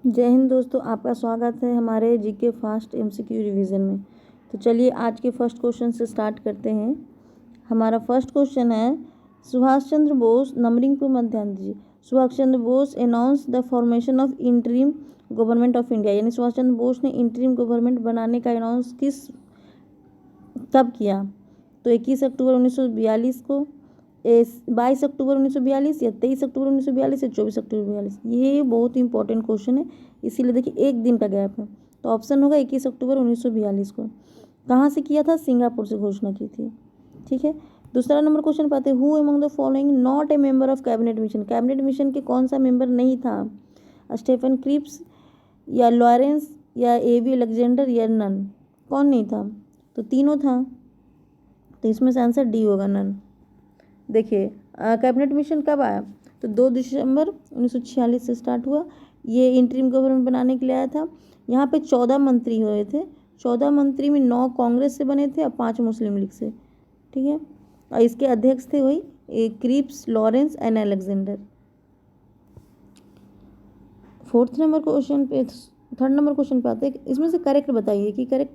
जय हिंद दोस्तों, आपका स्वागत है हमारे जीके फास्ट एमसीक्यू रिवीजन में। तो चलिए आज के फर्स्ट क्वेश्चन से स्टार्ट करते हैं। हमारा फर्स्ट क्वेश्चन है, सुभाष चंद्र बोस, नंबरिंग पे मत ध्यान दीजिए। Subhash Chandra Bose announce the formation of interim government of India, यानी सुभाष चंद्र बोस ने इंटरिम गवर्नमेंट बनाने का अनाउंस कब किया? तो 21 अक्टूबर 1942 को, 22 अक्टूबर 1942 या 23 अक्टूबर 1942 या 24 अक्टूबर 42। ये बहुत ही इंपॉर्टेंट क्वेश्चन है, इसीलिए देखिए एक दिन का गैप है। तो ऑप्शन होगा 21 अक्टूबर 1942 को। कहाँ से किया था? सिंगापुर से घोषणा की थी। ठीक है, दूसरा नंबर क्वेश्चन पाते हैं, who among the following not a member of cabinet mission. Cabinet mission के कौन सा मेंबर नहीं था? स्टेफन क्रिप्स या लॉरेंस या एवी अलेक्जेंडर या नन। कौन नहीं था? तो तीनों था, तो इसमें से आंसर डी होगा, नन। देखिए कैबिनेट मिशन कब आया? तो 2 दिसंबर 1946 से स्टार्ट हुआ। ये इंटरिम गवर्नमेंट बनाने के लिए आया था। यहाँ पे 14 मंत्री हुए थे। 14 मंत्री में 9 कांग्रेस से बने थे और 5 मुस्लिम लीग से। ठीक है, और इसके अध्यक्ष थे वही Cripps, Lawrence and Alexander. Third number question पे आते हैं, इसमें से करेक्ट बताइए कि करेक्ट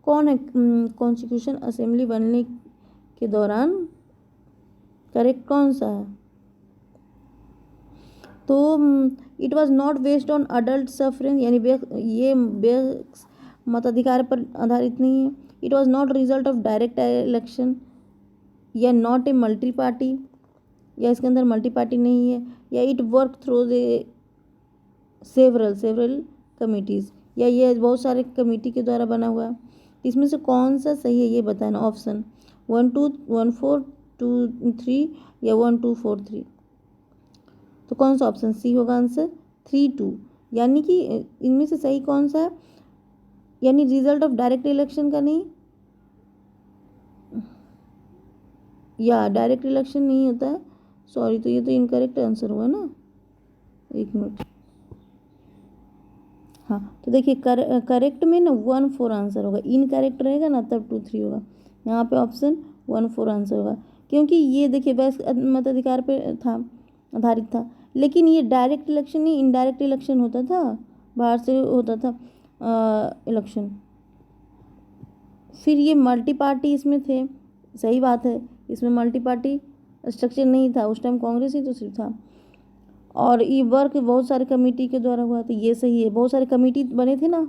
कौन है कॉन्स्टिट्यूशन असेंबली बनने के दौरान करेक्ट कौन सा है? तो it was not based on adult suffrage, यानी ये मताधिकार पर आधारित नहीं है। It was not result of direct election, या नॉट ए मल्टी पार्टी, या इसके अंदर मल्टी पार्टी नहीं है, या it work through the several committees, या ये बहुत सारे कमेटी के द्वारा बना हुआ है। इसमें से कौन सा सही है ये बताना। ऑप्शन 1 2 1 4 2 3 या 1 2 4 3। तो कौन सा ऑप्शन सी होगा आंसर? 3 2, यानी कि इनमें से सही कौन सा है? यानी रिजल्ट ऑफ डायरेक्ट इलेक्शन का नहीं, या डायरेक्ट इलेक्शन नहीं होता है, सॉरी, तो ये तो इनकरेक्ट आंसर हुआ ना। एक मिनट, हाँ, तो देखिए करेक्ट में ना 1 4 आंसर होगा, इनकरेक्ट रहेगा ना तब 2 3 होगा। यहाँ पे ऑप्शन 1 4 आंसर होगा, क्योंकि ये देखिए वैसे मताधिकार पे था, आधारित था। लेकिन ये डायरेक्ट इलेक्शन नहीं, इनडायरेक्ट इलेक्शन होता था, बाहर से होता था इलेक्शन। फिर ये मल्टी पार्टी इसमें थे, सही बात है, इसमें मल्टी पार्टी स्ट्रक्चर नहीं था, उस टाइम कांग्रेस ही तो सिर्फ था। और ये वर्क बहुत सारे कमेटी के द्वारा हुआ, तो ये सही है। बहुत सारे कमेटी बने थे ना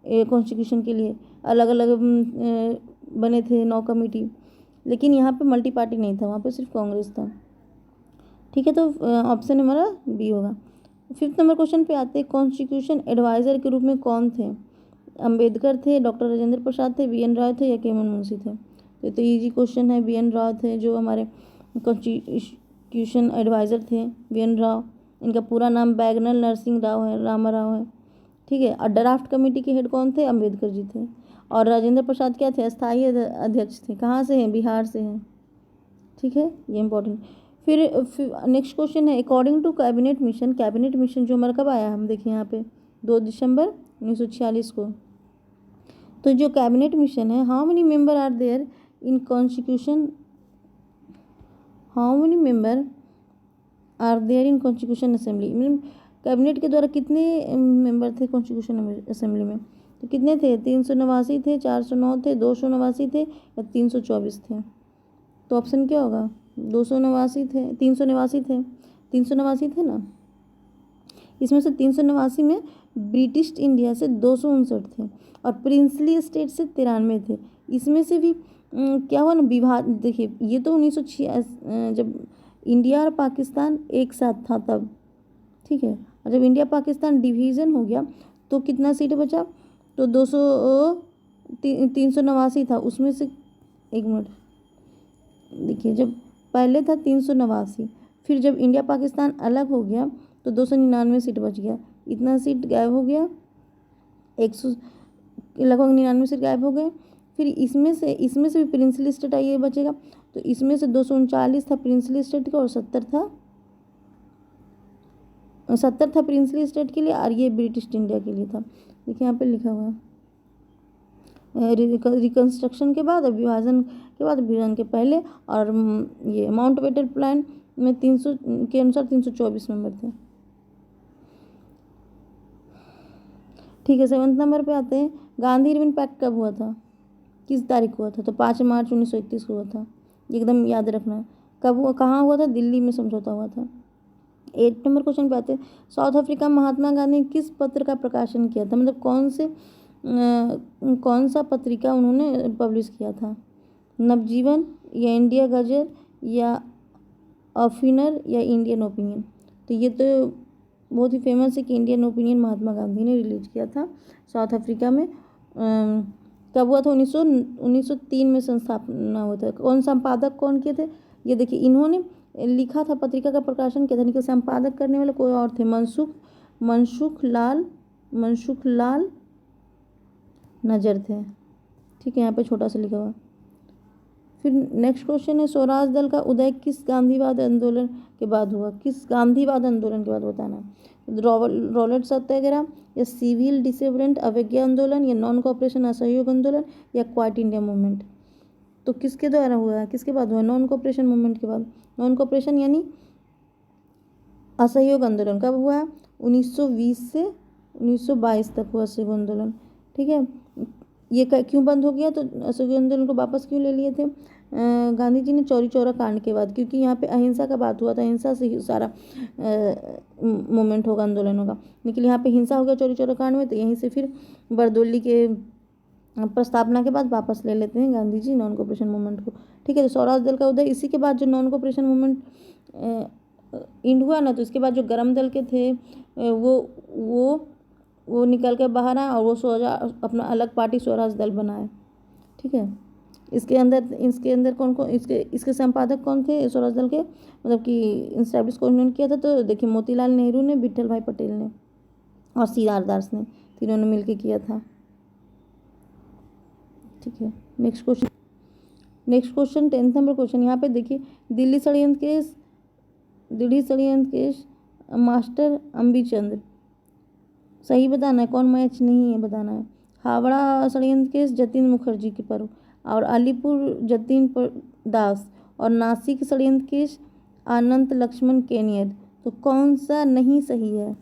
कॉन्स्टिट्यूशन के लिए, अलग अलग बने थे 9 कमेटी, लेकिन यहाँ पे मल्टी पार्टी नहीं था, वहाँ पे सिर्फ कांग्रेस था। ठीक है, तो ऑप्शन हमारा बी होगा। 5th नंबर क्वेश्चन पे आते हैं, कॉन्स्टिट्यूशन एडवाइज़र के रूप में कौन थे? अंबेडकर थे, डॉक्टर राजेंद्र प्रसाद थे, बी.एन. राव थे, या के.एम. मुंशी थे। तो इजी क्वेश्चन है, बी.एन. राव थे जो हमारे कॉन्स्टिट्यूशन एडवाइज़र थे, बी.एन. राव। इनका पूरा नाम बैगनल नरसिंह राव है, रामाराव है। ठीक है, और ड्राफ्ट कमेटी के हेड कौन थे? अंबेडकर जी थे। और राजेंद्र प्रसाद क्या थे? स्थायी अध्यक्ष थे। कहाँ से हैं? बिहार से हैं। ठीक है, ये इंपॉर्टेंट। फिर नेक्स्ट क्वेश्चन है, according to cabinet mission, cabinet mission जो हमारा कब आया, हम देखिए यहाँ पे 2 दिसंबर 1946 को। तो जो कैबिनेट मिशन है, how many member are there in constitution, how many member are there in constitution assembly, मतलब कैबिनेट के द्वारा कितने मेंबर थे कॉन्स्टिट्यूशन असेंबली में? तो कितने थे? 389 थे, 409 थे, 289 थे, या 324 थे। तो ऑप्शन क्या होगा? 289 थे, 389 थे, 389 थे ना। इसमें से 389 में ब्रिटिश इंडिया से 259 थे, और प्रिंसली स्टेट से 93 थे। इसमें से भी क्या हुआ ना, विभाग, देखिए ये तो 1986 जब इंडिया और पाकिस्तान एक साथ था तब। ठीक है, और जब इंडिया पाकिस्तान डिवीज़न हो गया तो कितना सीट बचा? तो 389 था, उसमें से एक मिनट, देखिए जब पहले था 389, फिर जब इंडिया पाकिस्तान अलग हो गया तो 299 सीट बच गया, इतना सीट गायब हो गया, 100 लगभग 99 सीट गायब हो गए। फिर इसमें से भी प्रिंसली स्टेट आइए बचेगा, तो इसमें से 239 था प्रिंसली स्टेट का, और 70 था प्रिंसली स्टेट के लिए, और ये ब्रिटिश इंडिया के लिए था। देखिए यहाँ पे लिखा हुआ है, रिकन्स्ट्रक्शन के बाद, विभाजन के बाद, विभाजन के पहले, और ये माउंटबेटन प्लान में 300 के अनुसार 324 मेंबर थे। ठीक है, 7 नंबर पे आते हैं, गांधी इरविन पैक्ट कब हुआ था, किस तारीख हुआ था, तो 5 मार्च 1931 को हुआ था, एकदम याद रखना है। कब हुआ, कहाँ हुआ था, दिल्ली में समझौता हुआ था। 8 नंबर क्वेश्चन पे आते हैं, साउथ अफ्रीका में महात्मा गांधी ने किस पत्र का प्रकाशन किया था, मतलब कौन सा पत्रिका उन्होंने पब्लिश किया था, नवजीवन या इंडिया गजर या अफिनर या इंडियन ओपिनियन। तो ये तो बहुत ही फेमस है कि इंडियन ओपिनियन महात्मा गांधी ने रिलीज किया था साउथ अफ्रीका में। कब हुआ था, 1903 में संस्थापना हुआ था। कौन संपादक कौन किए थे, ये देखिए, इन्होंने लिखा था, पत्रिका का प्रकाशन किया था, लेकिन संपादक करने वाले कोई और थे, मनसुख लाल नजर थे। ठीक है, यहाँ पे छोटा सा लिखा हुआ। फिर नेक्स्ट क्वेश्चन है, स्वराज दल का उदय किस गांधीवाद आंदोलन के बाद हुआ, किस गांधीवाद आंदोलन के बाद बताना है, रॉलेट सत्याग्रह या सिविल डिसोबरेंट अवज्ञा आंदोलन या नॉन कोऑपरेशन असहयोग आंदोलन या क्वाइट इंडिया मूवमेंट। तो किसके द्वारा हुआ है, किसके बाद हुआ, नॉन कोऑपरेशन मूवमेंट के बाद। नॉन कोऑपरेशन यानी असहयोग आंदोलन कब हुआ है, 1920 से 1922 तक हुआ असहयोग आंदोलन। ठीक है, ये क्यों बंद हो गया, तो असहयोग आंदोलन को वापस क्यों ले लिए थे गांधी जी ने, चौरी चौरा कांड के बाद, क्योंकि यहाँ पे अहिंसा का बात हुआ था, अहिंसा से ही सारा मूवमेंट होगा, आंदोलन होगा, लेकिन यहाँ पे हिंसा हो गया चौरी चौरा कांड में, तो यहीं से फिर बरदोली के प्रस्तावना के बाद वापस ले लेते हैं Gandhi ji non cooperation movement को। ठीक है, तो स्वराज दल का उदय, इसी के बाद जो नॉन कोऑपरेशन मूवमेंट इंड हुआ ना, तो इसके बाद जो गरम दल के थे वो निकल कर बाहर आए और वो अपना अलग पार्टी स्वराज दल बनाए। ठीक है, इसके अंदर कौन कौन, इसके संपादक कौन थे स्वराज दल के, मतलब कि इंस्टैब्लिश कौन किया था, तो देखिए मोतीलाल नेहरू ने, विट्ठल भाई पटेल ने और सी आर दास ने, तीनों ने मिलकर किया था। ठीक है, next question 10th number question, यहाँ पे देखिए, दिल्ली षड्यंत्र केस मास्टर अम्बीचंद्र, सही बताना है, कौन मैच नहीं है बताना है। हावड़ा षड्यंत्र केस जतिन मुखर्जी के पर, और अलीपुर जतिन दास, और नासिक षड्यंत्र केस अनंत लक्ष्मण केनियर। तो कौन सा नहीं सही है,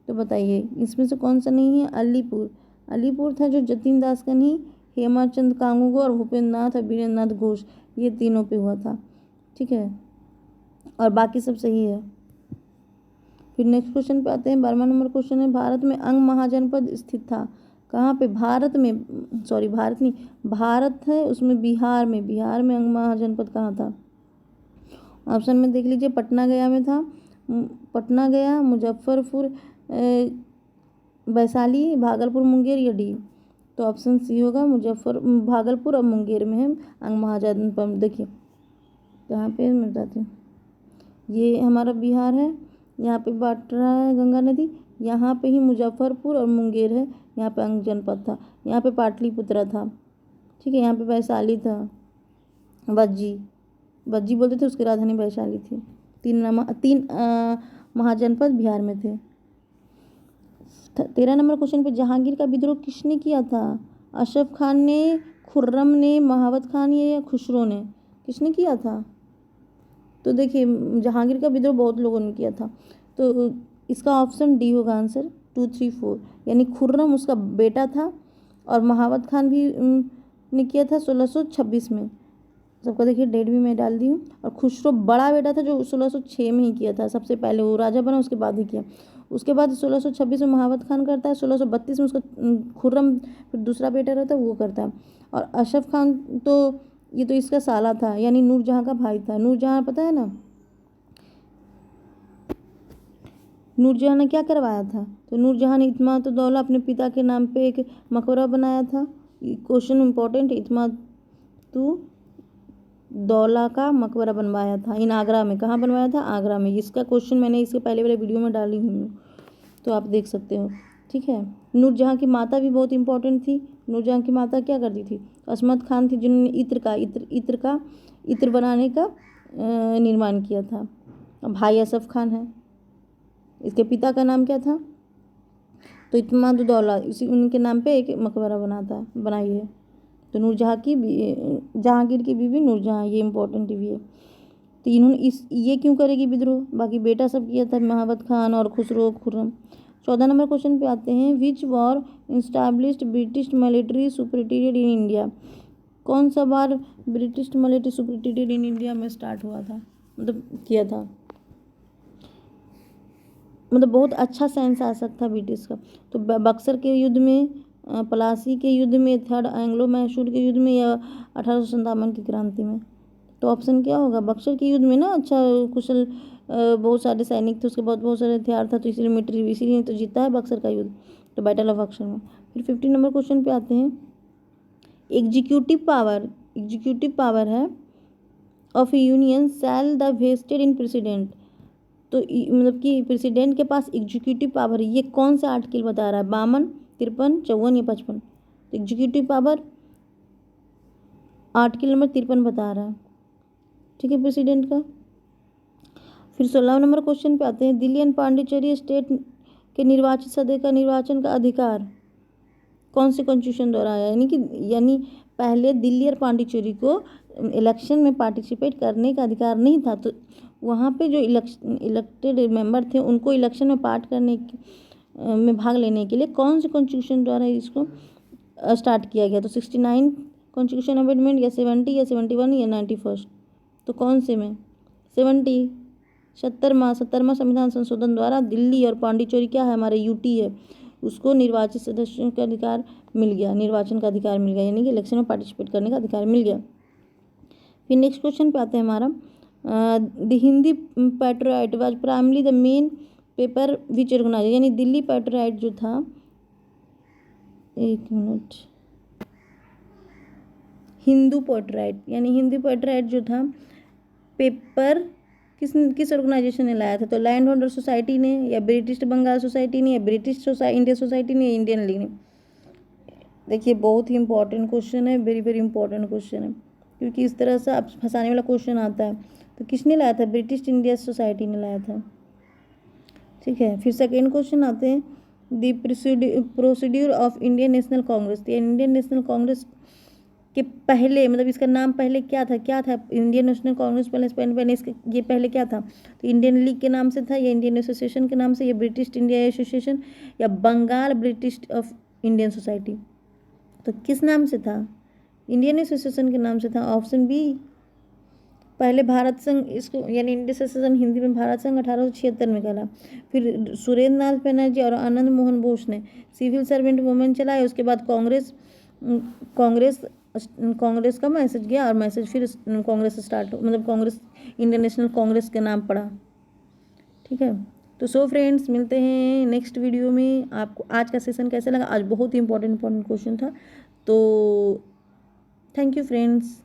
तो बताइए इसमें से कौन सा नहीं है, अलीपुर था जो जतिन दास का नहीं, हेमाचंद कांगू और भूपेंद्र नाथ और वीरेंद्र नाथ घोष, ये तीनों पे हुआ था। ठीक है, और बाकी सब सही है। फिर नेक्स्ट क्वेश्चन पे आते हैं, 12वां नंबर क्वेश्चन है, भारत में अंग महाजनपद स्थित था कहाँ पे, भारत है उसमें बिहार में अंग महाजनपद कहाँ था। ऑप्शन में देख लीजिए, पटना गया में था, पटना गया, मुजफ्फरपुर, वैशाली, भागलपुर, मुंगेर या डी। तो ऑप्शन सी होगा, भागलपुर और मुंगेर में है अंग महाजनपद। देखिए कहाँ पे मैं बताती हूँ, ये हमारा बिहार है, यहाँ पे बांट रहा है गंगा नदी, यहाँ पे ही मुजफ्फरपुर और मुंगेर है, यहाँ पे अंग जनपद था, यहाँ पे पाटलिपुत्रा था। ठीक है, यहाँ पे वैशाली था, बज्जी बोलते थे, उसकी राजधानी वैशाली थी। तीन महाजनपद बिहार में थे। 13 नंबर क्वेश्चन पे, जहांगीर का विद्रोह किसने किया था, अशरफ खान ने, खुर्रम ने, महावत खान या खुसरो ने, किसने किया था। तो देखिए, जहांगीर का विद्रोह बहुत लोगों ने किया था, तो इसका ऑप्शन डी होगा आंसर, 2, 3, 4, यानी खुर्रम उसका बेटा था, और महावत खान भी ने किया था 1626 में, सबका देखिए डेट भी मैं डाल दी हूँ। और खुसरो बड़ा बेटा था जो 1606 में ही किया था, सबसे पहले वो राजा बना, उसके बाद ही किया। उसके बाद 1626 में महावत खान करता है, 1632 में उसका खुर्रम फिर दूसरा बेटा रहता है वो करता है। और अशरफ खान तो ये तो इसका साला था, यानी नूरजहाँ का भाई था। नूरजहाँ पता है ना, नूरजहाँ ने क्या करवाया था, तो नूरजहाँ ने इत्माद दौला अपने पिता के नाम पे एक मकबरा बनाया था। क्वेश्चन इंपॉर्टेंट, इत्माद दौला का मकबरा बनवाया था इन आगरा में, कहाँ बनवाया था, आगरा में। इसका क्वेश्चन मैंने इसके पहले वाले वीडियो में डाली हूँ, तो आप देख सकते हो। ठीक है, नूरजहाँ की माता भी बहुत इंपॉर्टेंट थी। नूरजहाँ की माता क्या करती थी, असमत खान थी, जिन्होंने इत्र बनाने का निर्माण किया था। भाई असफ खान है, इसके पिता का नाम क्या था, तो इत्माद दौला, इसी उनके नाम पे एक मकबरा बनाई है। तो नूरजहाँ की जहांगीर की बीवी नूरजहाँ, ये इंपॉर्टेंट भी है। तो इन्होंने ये क्यों करेगी विद्रोह, बाकी बेटा सब किया था, महावत खान और खुसरो खुर्रम। 14 नंबर क्वेश्चन पे आते हैं, which war established British military superiority in India. कौन सा war British military superiority in India में स्टार्ट हुआ था, मतलब किया था, मतलब बहुत अच्छा सैन्य शासक था ब्रिटिश का। तो बक्सर के युद्ध में, प्लासी के युद्ध में, थर्ड एंग्लो मैसूर के युद्ध में, या 1857 की क्रांति में। तो ऑप्शन क्या होगा, बक्सर के युद्ध में ना, अच्छा कुशल बहुत सारे सैनिक थे, उसके बाद बहुत सारे हथियार था, तो इसीलिए मिलिट्री, इसीलिए तो जीता है बक्सर का युद्ध, तो बैटल ऑफ बक्सर में। फिर 15 नंबर क्वेश्चन पे आते हैं, एग्जीक्यूटिव पावर है of union shall the vested in president. तो मतलब कि प्रेसिडेंट के पास एग्जीक्यूटिव पावर है, ये कौन सा आर्टिकल बता रहा है, 52, 53, 54 या 55। तो एग्जीक्यूटिव पावर आर्टिकल नंबर 53 बता रहा है, ठीक है, प्रेसिडेंट का। फिर 16 नंबर क्वेश्चन पे आते हैं, दिल्ली एंड पांडिचेरी स्टेट के निर्वाचित सदस्य का निर्वाचन का अधिकार कौन से कॉन्स्टिट्यूशन द्वारा आया, यानी पहले दिल्ली और पांडिचेरी को इलेक्शन में पार्टिसिपेट करने का अधिकार नहीं था, तो वहाँ पे जो इलेक्टेड मेंबर थे उनको इलेक्शन में में भाग लेने के लिए कौन से कॉन्स्टिट्यूशन द्वारा इसको स्टार्ट किया गया। तो 69 कॉन्स्टिट्यूशन अमेंडमेंट, या 70, या 71, या 91। तो कौन से में, 70, 70वां संविधान संशोधन द्वारा दिल्ली और पांडिचेरी क्या है, हमारे यूटी है, उसको निर्वाचित सदस्यों का अधिकार मिल गया, निर्वाचन का अधिकार मिल गया, यानी कि इलेक्शन में पार्टिसिपेट करने का अधिकार मिल गया। फिर नेक्स्ट क्वेश्चन पे आते हैं हमारा, the Hindi patriot was primarily the main paper which organise, यानी दिल्ली पैट्रियट जो था, एक मिनट, हिंदू पैट्रियट, यानी हिंदू पैट्रियट जो था पेपर किस ऑर्गेनाइजेशन ने लाया था, तो लैंड होल्डर सोसाइटी ने, या ब्रिटिश बंगाल सोसाइटी ने, या ब्रिटिश इंडिया सोसाइटी ने, या इंडियन लीग ने। देखिए बहुत ही इंपॉर्टेंट क्वेश्चन है, वेरी वेरी इंपॉर्टेंट क्वेश्चन है, क्योंकि इस तरह से आप फंसाने वाला क्वेश्चन आता है। तो किसने लाया था, ब्रिटिश इंडिया सोसाइटी ने लाया था, ठीक है। फिर सेकेंड क्वेश्चन आते हैं, the procedure of Indian national Congress, Indian national Congress के पहले, मतलब इसका नाम पहले क्या था इंडियन नेशनल कांग्रेस पहले इसके ये पहले क्या था, तो इंडियन लीग के नाम से था, या इंडियन एसोसिएशन के नाम से, या ब्रिटिश इंडिया एसोसिएशन, या Bengal British of Indian society. तो किस नाम से था, इंडियन एसोसिएशन के नाम से था, ऑप्शन बी। पहले भारत संघ इसको, यानी इंडियन एसोसिएशन हिंदी में भारत संघ 1876 में कहला। फिर सुरेंद्र नाथ बनर्जी और आनंद मोहन बोस ने सिविल सर्वेंट मूवमेंट चलाया, उसके बाद कांग्रेस का मैसेज गया, और मैसेज फिर कांग्रेस स्टार्ट, मतलब कांग्रेस इंडियन नेशनल कांग्रेस का नाम पड़ा, ठीक है। तो सो फ्रेंड्स, मिलते हैं नेक्स्ट वीडियो में। आपको आज का सेशन कैसा लगा, आज बहुत ही इंपॉर्टेंट क्वेश्चन था, तो थैंक यू फ्रेंड्स।